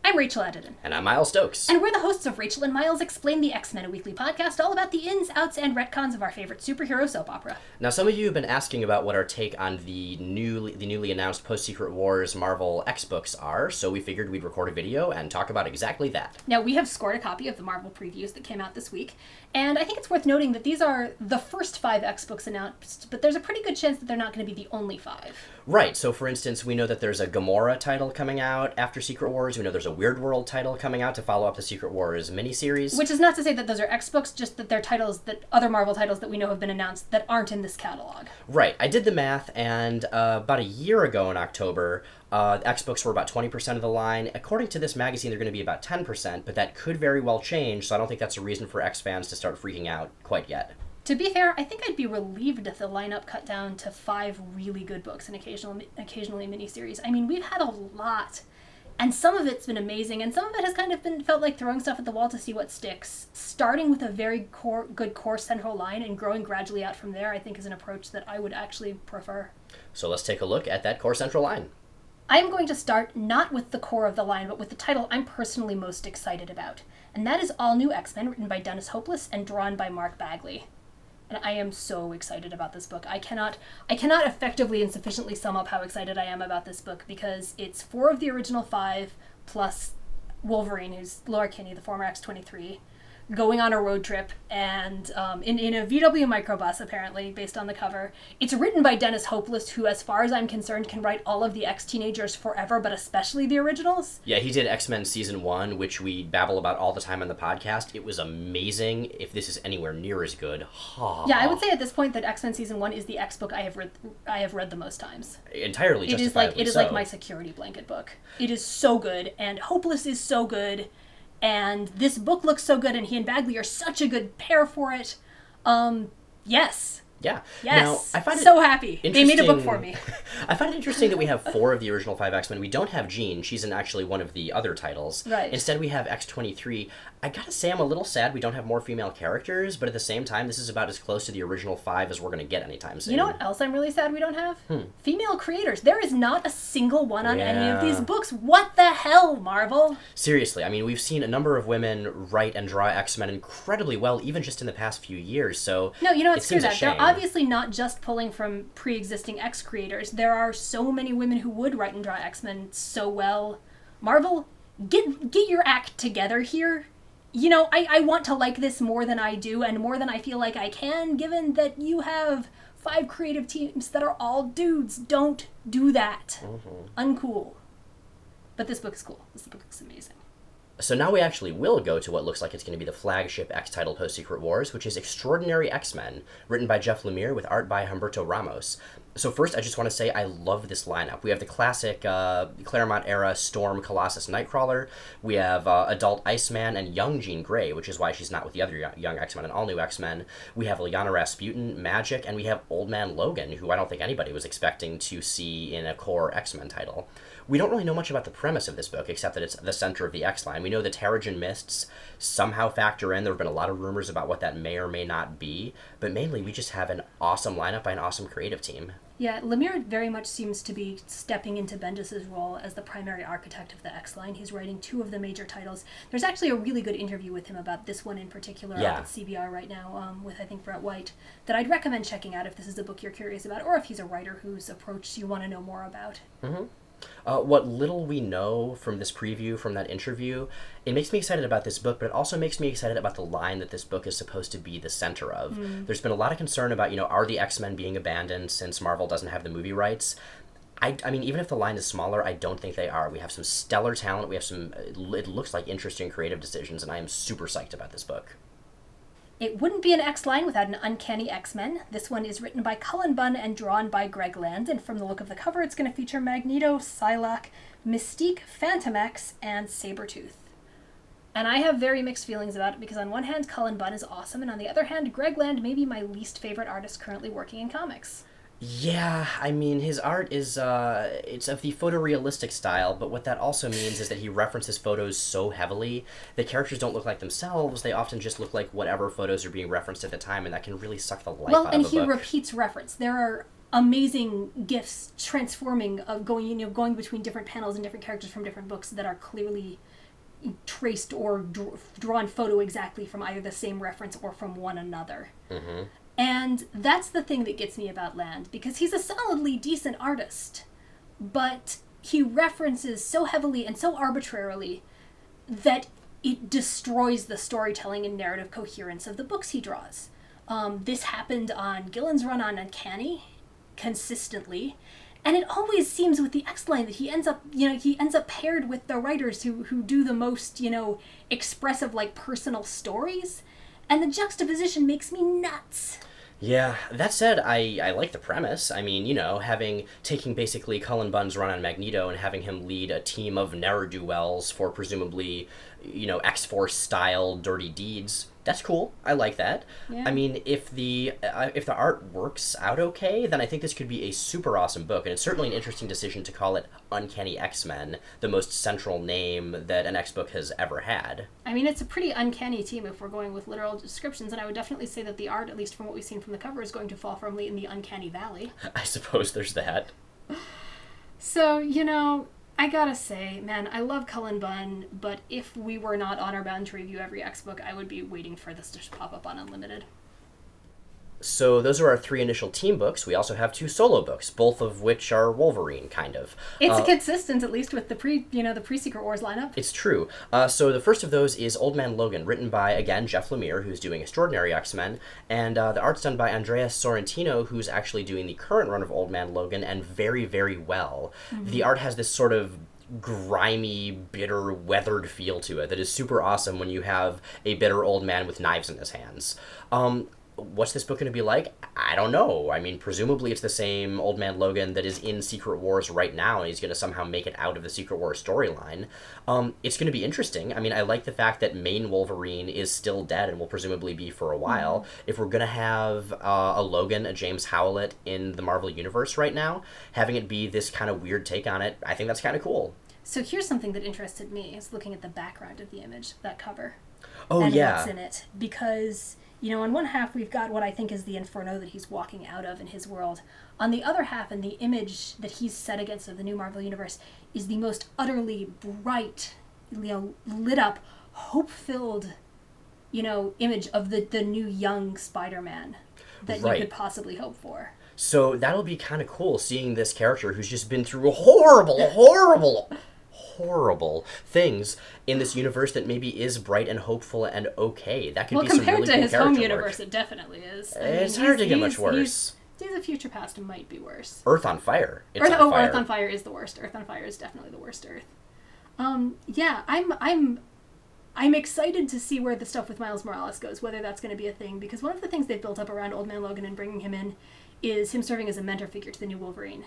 I'm Rachel Edidin. And I'm Miles Stokes. And we're the hosts of Rachel and Miles Explain the X-Men, a weekly podcast all about the ins, outs, and retcons of our favorite superhero soap opera. Now, some of you have been asking about what our take on the newly announced Post-Secret Wars Marvel X books are, so we figured we'd record a video and talk about exactly that. Now, we have scored a copy of the Marvel previews that came out this week, and I think it's worth noting that these are the first 5 X books announced, but there's a pretty good chance that they're not going to be the only 5. Right, so for instance, we know that there's a Gamora title coming out after Secret Wars. We know there's a Weird World title coming out to follow up the Secret Wars miniseries. Which is not to say that those are X books, just that they're titles that other Marvel titles that we know have been announced that aren't in this catalog. Right, I did the math, and about a year ago in October, X books were about 20% of the line. According to this magazine, they're going to be about 10%, but that could very well change, so I don't think that's a reason for X fans to start freaking out quite yet. To be fair, I think I'd be relieved if the lineup cut down to 5 really good books and occasionally miniseries. I mean, we've had a lot, and some of it's been amazing, and some of it has kind of felt like throwing stuff at the wall to see what sticks. Starting with a very good core central line and growing gradually out from there, I think is an approach that I would actually prefer. So let's take a look at that core central line. I am going to start not with the core of the line, but with the title I'm personally most excited about, and that is All New X-Men, written by Dennis Hopeless and drawn by Mark Bagley. And I am so excited about this book. I cannot effectively and sufficiently sum up how excited I am about this book, because it's 4 of the original 5 plus Wolverine, who's Laura Kinney, the former X-23, going on a road trip, and in a VW microbus, apparently, based on the cover. It's written by Dennis Hopeless, who, as far as I'm concerned, can write all of the X-teenagers forever, but especially the originals. Yeah, he did X-Men Season 1, which we babble about all the time on the podcast. It was amazing. If this is anywhere near as good, Yeah, I would say at this point that X-Men Season 1 is the X book I have read the most times. Entirely justifiably It is like my security blanket book. It is so good, and Hopeless is so good, and this book looks so good, and he and Bagley are such a good pair for it. Yes. Yeah. Yes. Now, I find so happy. They made a book for me. I find it interesting that we have 4 of the original 5 X-Men. We don't have Jean. She's in actually one of the other titles. Right. Instead, we have X-23. I gotta say, I'm a little sad we don't have more female characters, but at the same time, this is about as close to the original 5 as we're gonna get anytime soon. You know what else I'm really sad we don't have? Female creators. There is not a single one on any of these books. What the hell, Marvel? Seriously, I mean, we've seen a number of women write and draw X-Men incredibly well, even just in the past few years, so no, you know what, screw that. Shame. They're obviously not just pulling from pre-existing X creators. There are so many women who would write and draw X-Men so well. Marvel, get your act together here. You know, I want to like this more than I do, and more than I feel like I can, given that you have 5 creative teams that are all dudes. Don't do that. Uncool. But this book is cool. This book is amazing. So now we actually will go to what looks like it's going to be the flagship X title post-Secret Wars, which is Extraordinary X-Men, written by Jeff Lemire with art by Humberto Ramos. So first, I just want to say I love this lineup. We have the classic Claremont-era Storm, Colossus, Nightcrawler. We have adult Iceman and young Jean Grey, which is why she's not with the other young X-Men and all-new X-Men. We have Lyanna Rasputin, Magic, and we have Old Man Logan, who I don't think anybody was expecting to see in a core X-Men title. We don't really know much about the premise of this book, except that it's the center of the X-line. We know the Terrigen Mists somehow factor in. There have been a lot of rumors about what that may or may not be, but mainly we just have an awesome lineup by an awesome creative team. Yeah, Lemire very much seems to be stepping into Bendis' role as the primary architect of the X-line. He's writing 2 of the major titles. There's actually a really good interview with him about this one in particular up at CBR right now, with, I think, Brett White, that I'd recommend checking out if this is a book you're curious about, or if he's a writer whose approach you want to know more about. What little we know from this preview, from that interview, it makes me excited about this book, but it also makes me excited about the line that this book is supposed to be the center of. There's been a lot of concern about, are the X-Men being abandoned since Marvel doesn't have the movie rights? I mean, even if the line is smaller, I don't think they are. We have some stellar talent, we have some, it looks like interesting creative decisions, and I am super psyched about this book. It wouldn't be an X-line without an Uncanny X-Men. This one is written by Cullen Bunn and drawn by Greg Land, and from the look of the cover, it's going to feature Magneto, Psylocke, Mystique, Phantom X, and Sabretooth. And I have very mixed feelings about it, because on one hand, Cullen Bunn is awesome, and on the other hand, Greg Land may be my least favorite artist currently working in comics. Yeah, I mean, his art is, it's of the photorealistic style, but what that also means is that he references photos so heavily that characters don't look like themselves. They often just look like whatever photos are being referenced at the time, and that can really suck the life out of a book. Well, and he repeats reference. There are amazing gifs transforming, of going between different panels and different characters from different books that are clearly traced or drawn photo exactly from either the same reference or from one another. Mm-hmm. And that's the thing that gets me about Land, because he's a solidly decent artist, but he references so heavily and so arbitrarily that it destroys the storytelling and narrative coherence of the books he draws. This happened on Gillen's run on Uncanny consistently, and it always seems with the X-Line that he ends up paired with the writers who do the most, expressive, like, personal stories, and the juxtaposition makes me nuts. Yeah, that said, I like the premise. I mean, taking basically Cullen Bunn's run on Magneto and having him lead a team of ne'er-do-wells for presumably, X-Force style dirty deeds. That's cool. I like that. Yeah. I mean, if the art works out okay, then I think this could be a super awesome book, and it's certainly an interesting decision to call it Uncanny X-Men, the most central name that an X book has ever had. I mean, it's a pretty uncanny team if we're going with literal descriptions, and I would definitely say that the art, at least from what we've seen from the cover, is going to fall firmly in the Uncanny Valley. I suppose there's that. So, I gotta say, man, I love Cullen Bunn, but if we were not honor bound to review every X book, I would be waiting for this to pop up on Unlimited. So those are our 3 initial team books. We also have 2 solo books, both of which are Wolverine, kind of. It's consistent, at least with the pre-Secret Wars lineup. It's true. So the first of those is Old Man Logan, written by, again, Jeff Lemire, who's doing Extraordinary X-Men, and the art's done by Andreas Sorrentino, who's actually doing the current run of Old Man Logan, and very, very well. Mm-hmm. The art has this sort of grimy, bitter, weathered feel to it that is super awesome when you have a bitter old man with knives in his hands. What's this book going to be like? I don't know. I mean, presumably it's the same Old Man Logan that is in Secret Wars right now, and he's going to somehow make it out of the Secret Wars storyline. It's going to be interesting. I mean, I like the fact that main Wolverine is still dead and will presumably be for a while. Mm-hmm. If we're going to have a Logan, a James Howlett in the Marvel Universe right now, having it be this kind of weird take on it, I think that's kind of cool. So here's something that interested me, is looking at the background of the image, that cover. Oh, and yeah. what's in it. Because, on one half we've got what I think is the inferno that he's walking out of in his world. On the other half, and the image that he's set against of the new Marvel Universe, is the most utterly bright, lit up, hope-filled, image of the new young Spider-Man that you could possibly hope for. So that'll be kind of cool, seeing this character who's just been through horrible things in this universe that maybe is bright and hopeful and okay. That could be some really cool compared to his home character universe, work. It definitely is. It's hard to get much worse. Days of Future Past might be worse. Earth on Fire. Earth on Fire is the worst. Earth on Fire is definitely the worst Earth. Yeah, I'm excited to see where the stuff with Miles Morales goes, whether that's going to be a thing, because one of the things they've built up around Old Man Logan and bringing him in is him serving as a mentor figure to the new Wolverine.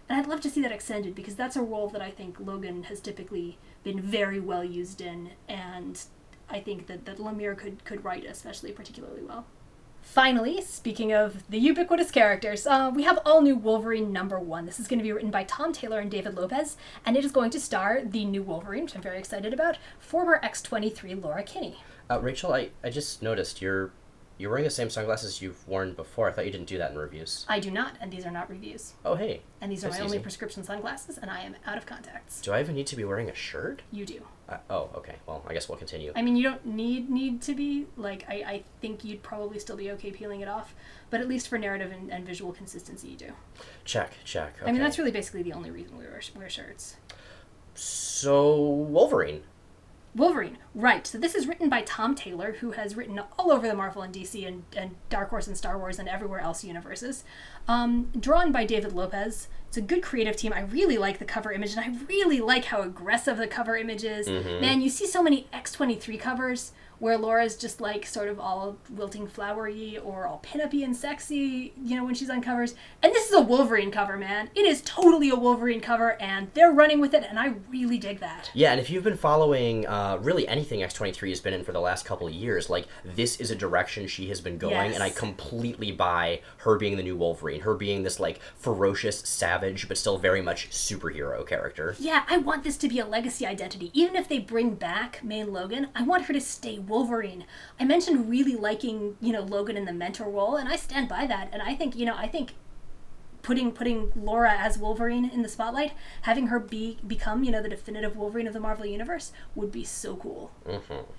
And I'd love to see that extended, because that's a role that I think Logan has typically been very well used in, and I think that Lemire could write especially particularly well. Finally, speaking of the ubiquitous characters, we have all new Wolverine #1. This is going to be written by Tom Taylor and David Lopez, and it is going to star the new Wolverine, which I'm very excited about, former X-23 Laura Kinney. Rachel, I just noticed you're wearing the same sunglasses you've worn before. I thought you didn't do that in reviews. I do not, and these are not reviews. Oh, hey. And these are my only prescription sunglasses, and I am out of contacts. Do I even need to be wearing a shirt? You do. Oh, okay. Well, I guess we'll continue. I mean, you don't need to be. Like, I think you'd probably still be okay peeling it off, but at least for narrative and visual consistency, you do. Check. Okay. I mean, that's really basically the only reason we wear shirts. So, Wolverine, right. So this is written by Tom Taylor, who has written all over the Marvel and DC and Dark Horse and Star Wars and everywhere else universes. Drawn by David Lopez. It's a good creative team. I really like the cover image, and I really like how aggressive the cover image is. Mm-hmm. Man, you see so many X-23 covers where Laura's just like sort of all wilting flowery or all pin-up-y and sexy, when she's on covers. And this is a Wolverine cover, man. It is totally a Wolverine cover, and they're running with it, and I really dig that. Yeah, and if you've been following really anything X-23 has been in for the last couple of years, like, this is a direction she has been going, yes. And I completely buy her being the new Wolverine, her being this, like, ferocious, savage, but still very much superhero character. Yeah, I want this to be a legacy identity. Even if they bring back Man Logan, I want her to stay Wolverine. I mentioned really liking, Logan in the mentor role, and I stand by that. And I think putting Laura as Wolverine in the spotlight, having her become, the definitive Wolverine of the Marvel Universe would be so cool. Mm-hmm.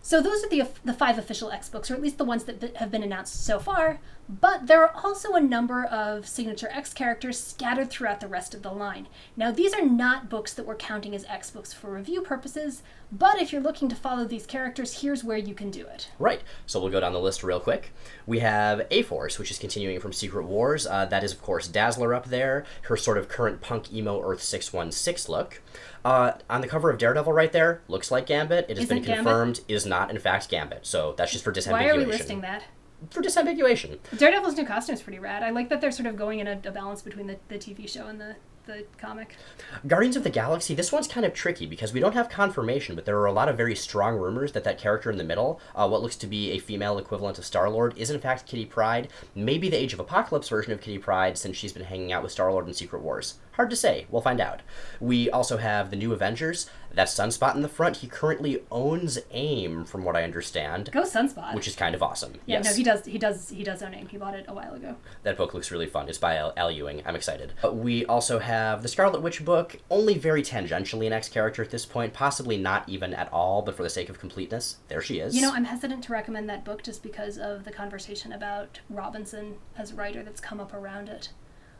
So those are the 5 official X books, or at least the ones that have been announced so far, but there are also a number of signature X characters scattered throughout the rest of the line. Now, these are not books that we're counting as X books for review purposes, but if you're looking to follow these characters, here's where you can do it. Right. So we'll go down the list real quick. We have A-Force, which is continuing from Secret Wars. That is, of course, Dazzler up there, her sort of current punk emo Earth 616 look. On the cover of Daredevil right there, looks like Gambit. It has been confirmed is not, in fact, Gambit. So that's just for disambiguation. Why are we listing that? For disambiguation. Daredevil's new costume is pretty rad. I like that they're sort of going in a balance between the TV show and the comic. Guardians of the Galaxy, this one's kind of tricky because we don't have confirmation, but there are a lot of very strong rumors that character in the middle, what looks to be a female equivalent of Star-Lord, is in fact Kitty Pryde. Maybe the Age of Apocalypse version of Kitty Pryde, since she's been hanging out with Star-Lord in Secret Wars. Hard to say. We'll find out. We also have the new Avengers. That's Sunspot in the front. He currently owns AIM, from what I understand. Go Sunspot. Which is kind of awesome. Yeah, yes. No, he does own AIM. He bought it a while ago. That book looks really fun. It's by Al Ewing. I'm excited. We also have the Scarlet Witch book, only very tangentially an X character at this point, possibly not even at all, but for the sake of completeness, there she is. I'm hesitant to recommend that book just because of the conversation about Robinson as a writer that's come up around it.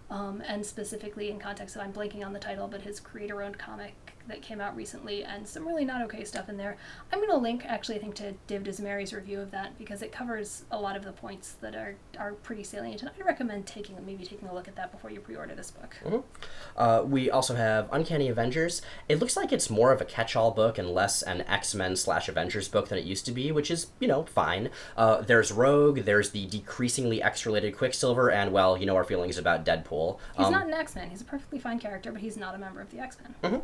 And specifically in context of, I'm blanking on the title, but his creator-owned comic that came out recently, and some really not okay stuff in there. I'm going to link, actually, I think, to Div Desmary's review of that, because it covers a lot of the points that are pretty salient, and I'd recommend taking a look at that before you pre-order this book. Mm-hmm. We also have Uncanny Avengers. It looks like it's more of a catch-all book and less an X-Men/Avengers book than it used to be, which is, fine. There's Rogue, there's the decreasingly X-related Quicksilver, and, well, our feelings about Deadpool. He's not an X-Men. He's a perfectly fine character, but he's not a member of the X-Men. Mm-hmm.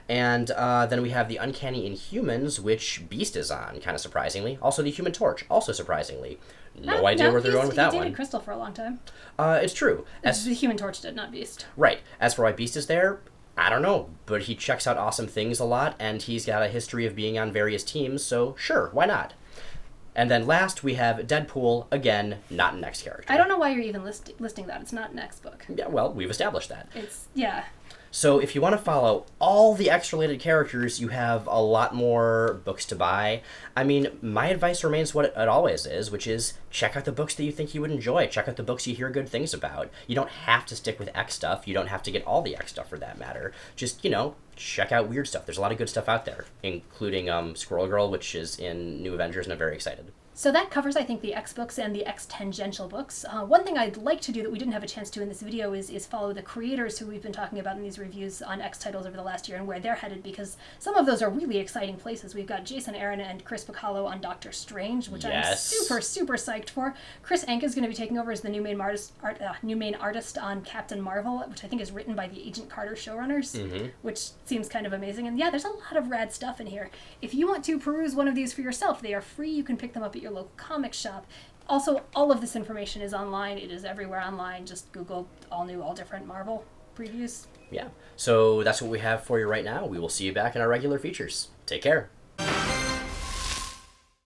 And then we have the Uncanny Inhumans, which Beast is on, kind of surprisingly. Also the Human Torch, also surprisingly. No idea where they're going with that one. He dated Crystal for a long time. It's true. The Human Torch did, not Beast. Right. As for why Beast is there, I don't know, but he checks out awesome things a lot, and he's got a history of being on various teams, so sure, why not? And then last, we have Deadpool, again, not an X character. I don't know why you're even listing that. It's not an X book. Yeah, well, we've established that. Yeah. So if you want to follow all the X-related characters, you have a lot more books to buy. I mean, my advice remains what it always is, which is check out the books that you think you would enjoy. Check out the books you hear good things about. You don't have to stick with X stuff. You don't have to get all the X stuff for that matter. Just, check out weird stuff. There's a lot of good stuff out there, including Squirrel Girl, which is in New Avengers, and I'm very excited. So that covers, I think, the X books and the X tangential books. One thing I'd like to do that we didn't have a chance to in this video is follow the creators who we've been talking about in these reviews on X titles over the last year and where they're headed, because some of those are really exciting places. We've got Jason Aaron and Chris Bacallo on Doctor Strange, which I'm super, super psyched for. Chris Anka is going to be taking over as the new main artist on Captain Marvel, which I think is written by the Agent Carter showrunners, which seems kind of amazing. And yeah, there's a lot of rad stuff in here. If you want to peruse one of these for yourself, they are free. You can pick them up at your local comic shop. Also, all of this information is online. It is everywhere online. Just Google all new, all different Marvel previews. Yeah. So that's what we have for you right now. We will see you back in our regular features. Take care.